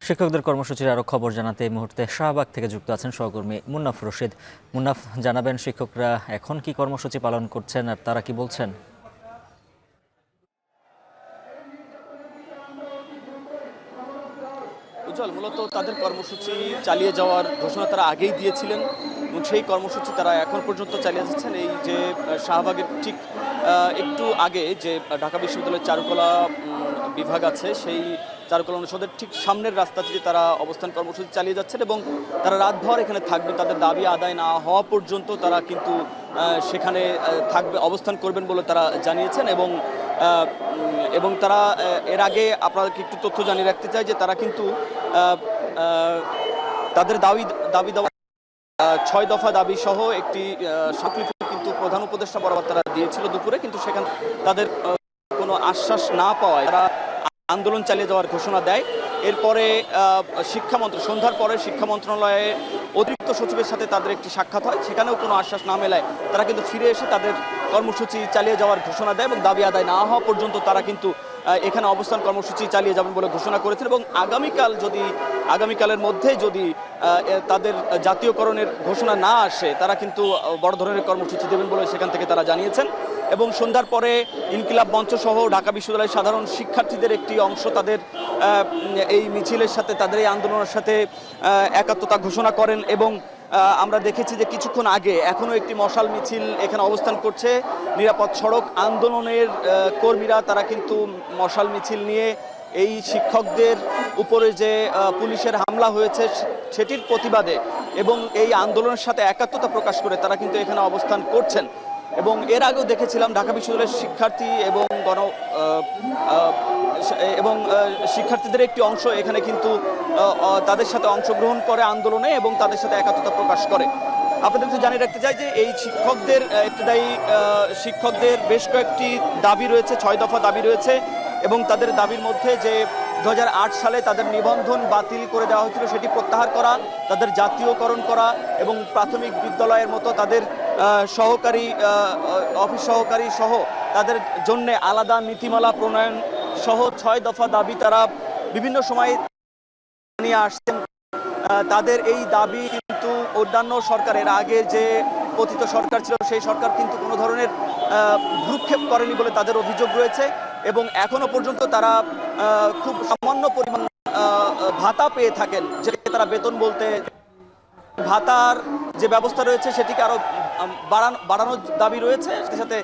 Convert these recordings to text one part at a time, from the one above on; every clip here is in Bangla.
শিক্ষকদের কর্মসূচির আরও খবর জানাতে এই মুহূর্তে শাহবাগ থেকে যুক্ত আছেন সহকর্মী মুন্নাফ রশিদ। মুন্নাফ, জানাবেন শিক্ষকরা এখন কি কর্মসূচি পালন করছেন আর তারা কি বলছেন? উজ্জ্বল, মূলত তাদের কর্মসূচি চালিয়ে যাওয়ার ঘোষণা তারা আগেই দিয়েছিলেন এবং সেই কর্মসূচি তারা এখন পর্যন্ত চালিয়ে যাচ্ছেন। এই যে শাহবাগের ঠিক একটু আগে যে ঢাকা বিশ্ববিদ্যালয়ের চারুকলা বিভাগ আছে, সেই চারুকলা অনুষদের ঠিক সামনের রাস্তাটিতে তারা অবস্থান কর্মসূচি চালিয়ে যাচ্ছেন এবং তারা রাতভর এখানে থাকবে। তাদের দাবি আদায় না হওয়া পর্যন্ত তারা কিন্তু সেখানে থাকবে, অবস্থান করবেন বলে তারা জানিয়েছেন। এবং তারা এর আগে আপনাদেরকে একটু তথ্য জানিয়ে রাখতে চাই যে তারা কিন্তু তাদের দাবি দেওয়া 6 দফা দাবি সহ একটি স্বীকৃতি কিন্তু প্রধান উপদেষ্টা বরাবর তারা দিয়েছিল দুপুরে, কিন্তু সেখানে তাদের কোনো আশ্বাস না পাওয়ায় তারা আন্দোলন চালিয়ে যাওয়ার ঘোষণা দেয়। এরপরে সন্ধ্যার পরে শিক্ষা মন্ত্রণালয়ে অতিরিক্ত সচিবের সাথে তাদের একটি সাক্ষাৎ হয়, সেখানেও কোনো আশ্বাস না মেলায় তারা কিন্তু ফিরে এসে তাদের কর্মসূচি চালিয়ে যাওয়ার ঘোষণা দেয় এবং দাবি আদায় না হওয়া পর্যন্ত তারা কিন্তু এখানে অবস্থান কর্মসূচি চালিয়ে যাবেন বলে ঘোষণা করেছেন। এবং আগামীকালের মধ্যে যদি তাদের জাতীয়করণের ঘোষণা না আসে, তারা কিন্তু বড় ধরনের কর্মসূচি দেবেন বলে সেখান থেকে তারা জানিয়েছেন। এবং সন্ধ্যার পরে ইনকিলাব মঞ্চ সহ ঢাকা বিশ্ববিদ্যালয়ের সাধারণ শিক্ষার্থীদের একটি অংশ তাদের এই মিছিলের সাথে, তাদের এই আন্দোলনের সাথে একাত্মতা ঘোষণা করেন। এবং আমরা দেখেছি যে কিছুক্ষণ আগে এখনও একটি মশাল মিছিল এখানে অবস্থান করছে। নিরাপদ সড়ক আন্দোলনের কর্মীরা তারা কিন্তু মশাল মিছিল নিয়ে এই শিক্ষকদের উপরে যে পুলিশের হামলা হয়েছে সেটির প্রতিবাদে এবং এই আন্দোলনের সাথে একাত্মতা প্রকাশ করে তারা কিন্তু এখানে অবস্থান করছেন। এবং এর আগেও দেখেছিলাম ঢাকা বিশ্ববিদ্যালয়ের শিক্ষার্থী এবং শিক্ষার্থীদের একটি অংশ এখানে কিন্তু তাদের সাথে অংশগ্রহণ করে আন্দোলনে এবং তাদের সাথে একাত্মতা প্রকাশ করে। আপনাদের তো জানিয়ে রাখতে চাই যে এই শিক্ষকদের বেশ কয়েকটি দাবি রয়েছে, 6 দফা দাবি রয়েছে এবং তাদের দাবির মধ্যে যে 2008 সালে তাদের নিবন্ধন বাতিল করে দেওয়া হয়েছিল সেটি প্রত্যাহার করা, তাদের জাতীয়করণ করা এবং প্রাথমিক বিদ্যালয়ের মতো তাদের অফিস সহকারী সহ তাদের জন্য আলাদা নীতিমালা প্রণয়ন সহ 6 দফা দাবি তারা বিভিন্ন সময় নিয়ে আসছেন। তাদের এই দাবি কিন্তু অন্যান্য সরকারের আগে যে পতিত সরকার ছিল সেই সরকার কিন্তু কোনো ধরনের ভ্রুক্ষেপ করেনি বলে তাদের অভিযোগ রয়েছে এবং এখনো পর্যন্ত তারা খুব সামান্য পরিমাণ ভাতা পেয়ে থাকেন, যেটাকে তারা বেতন বলতে, ভাতার যে ব্যবস্থা রয়েছে সেটিকে আরো বাড়ানোর দাবি রয়েছে, সাথে সাথে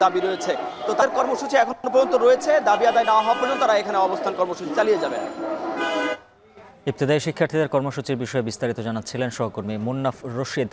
দাবি রয়েছে। তো তার কর্মসূচি এখনো পর্যন্ত রয়েছে, দাবি আদায় না হওয়া পর্যন্ত তারা এখানে অবস্থান কর্মসূচি চালিয়ে যাবে। ইবতেদায়ী শিক্ষার্থীদের কর্মসূচির বিষয়ে বিস্তারিত জানাচ্ছিলেন সহকর্মী মুন্নাফ রশিদ।